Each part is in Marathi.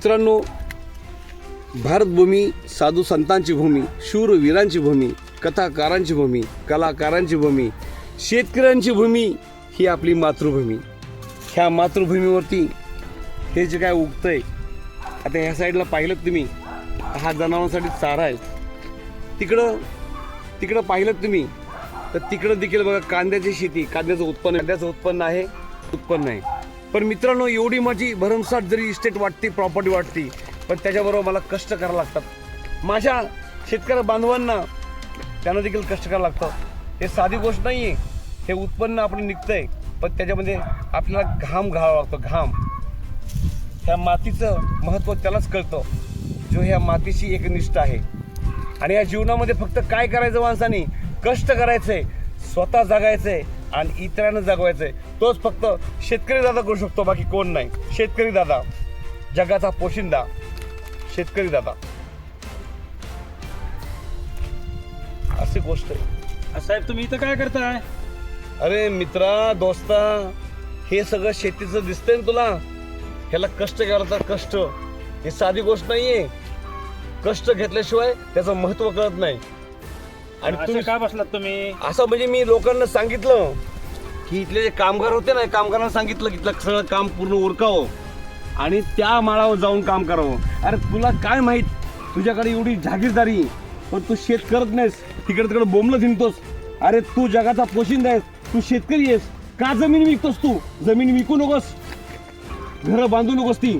मित्रांनो, भारतभूमी साधू संतांची भूमी, शूरवीरांची भूमी, कथाकारांची भूमी, कलाकारांची भूमी, शेतकऱ्यांची भूमी ही आपली मातृभूमी. ह्या मातृभूमीवरती हे जे काय उगतंय, आता ह्या साईडला पाहिलं तुम्ही, हा जनावरांसाठी चारा आहे. तिकडं पाहिलं तुम्ही तर तिकडं देखील बघा कांद्याची शेती, कांद्याचं उत्पन्न आहे. पण मित्रांनो, एवढी माझी भरमसाठ जरी इस्टेट वाटते, प्रॉपर्टी वाटते, पण त्याच्याबरोबर मला कष्ट करावं लागतात. माझ्या शेतकरी बांधवांना त्यांना देखील कष्ट करावं लागतं. हे साधी गोष्ट नाही आहे. हे उत्पन्न आपलं निघतंय, पण त्याच्यामध्ये आपल्याला घाम घालावा लागतो. घाम, ह्या मातीचं महत्त्व त्यालाच कळतं जो ह्या मातीशी एकनिष्ठ आहे. आणि या जीवनामध्ये फक्त काय करायचं माणसाने? कष्ट करायचंय, स्वतः जगायचंय आणि इतरांना जगवायचंय. तोच फक्त शेतकरी दादा करू शकतो, बाकी कोण नाही. शेतकरी दादा, जगाचा पोशिंदा, शेतकरी दादा, अशी गोष्ट आहे. साहेब, तुम्ही इथं काय करताय? अरे मित्रा, दोस्ता, हे सगळं शेतीचं दिसतंय ना तुला? ह्याला कष्ट घ्यावं लागतात. कष्ट ही साधी गोष्ट नाहीये. कष्ट घेतल्याशिवाय त्याचं महत्त्व कळत नाही. आणि तुम्ही का बसलात तुम्ही? असं म्हणजे मी लोकांना सांगितलं की इथले जे कामगार होते ना, कामगारांना सांगितलं की इथलं सगळं काम पूर्ण उरकावं आणि त्या माळावर जाऊन काम करावं. अरे तुला काय माहित, तुझ्याकडे एवढी जागीरदारी, पण तू शेत करत नाहीस, तिकडे तिकडे बोंबलं थिंडतोस. अरे तू जगाचा पोशिंदा आहेस, तू शेतकरी आहेस. का जमीन विकतोस? तू जमीन विकू नकोस, घरं बांधू नकोस ती.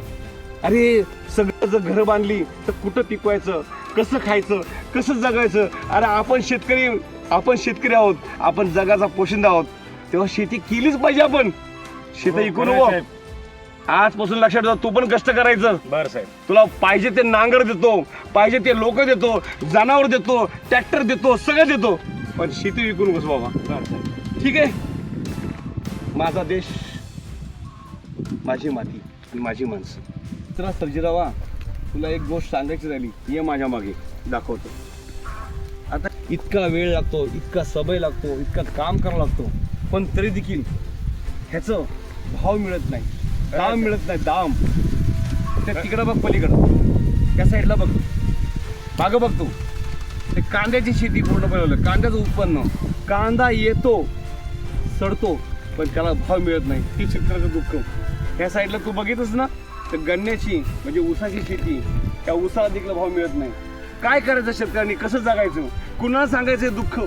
अरे सगळं जर घरं बांधली तर कुठं टिकवायचं, कसं खायचं, कसं जगायचं? अरे आपण शेतकरी आहोत, आपण जगाचा पोशिंदा आहोत, तेव्हा शेती केलीच पाहिजे. आपण शेती विकू नको. आजपासून लक्षात ठेव, तू पण कष्ट करायचं. बरं साहेब, तुला पाहिजे ते नांगर देतो, पाहिजे ते लोक देतो, जनावर देतो, ट्रॅक्टर देतो, सगळं देतो, पण शेती विकू नकोस बाबा. बरं साहेब. ठीक आहे? माझा देश, माझी माती आणि माझी माणसं. चला सर्जीरावा, तुला एक गोष्ट सांगायची झाली, ये माझ्या मागे, दाखवतो. आता इतका वेळ लागतो, इतका समय लागतो, इतका काम करावं लागतो, पण तरी देखील ह्याचं भाव मिळत नाही, दाम मिळत नाही. दाम त्या तिकडं बघ, पलीकडं त्या साईडला बघ, मागं बघ तू. ते कांद्याची शेती पूर्ण बनवलं, कांद्याचं उत्पन्न. कांदा येतो, सडतो, पण त्याला भाव मिळत नाही. ती शेतकऱ्याचं दुःख. त्या साईडला तू बघितलंस ना, तर गन्याची म्हणजे ऊसाची शेती, त्या ऊसाला देखील भाव मिळत नाही. काय करायचं शेतकऱ्यांनी? कसं जगायचं? कुणाला सांगायचं दुःख?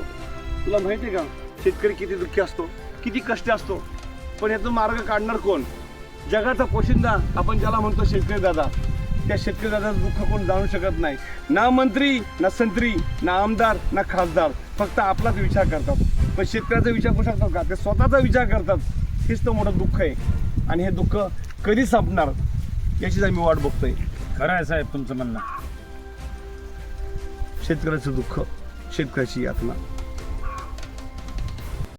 तुला माहिती आहे का शेतकरी किती दुःखी असतो, किती कष्ट असतो? पण यातून मार्ग काढणार कोण? जगाचा पोशिंदा आपण ज्याला म्हणतो शेतकरी दादा, त्या शेतकरी दादाचं दुःख कोण जाणू शकत नाही. ना मंत्री, ना संत्री, ना आमदार, ना खासदार. फक्त आपलाच विचार करतात. पण शेतकऱ्याचा विचार करू शकतात का? ते स्वतःचा विचार करतात. हेच तर मोठं दुःख आहे. आणि हे दुःख कधी संपणार याचीच आम्ही वाट बघतोय. खरं आहे साहेब तुमचं म्हणणं. शेतकऱ्याचं दुःख, शेतकऱ्याची यातना.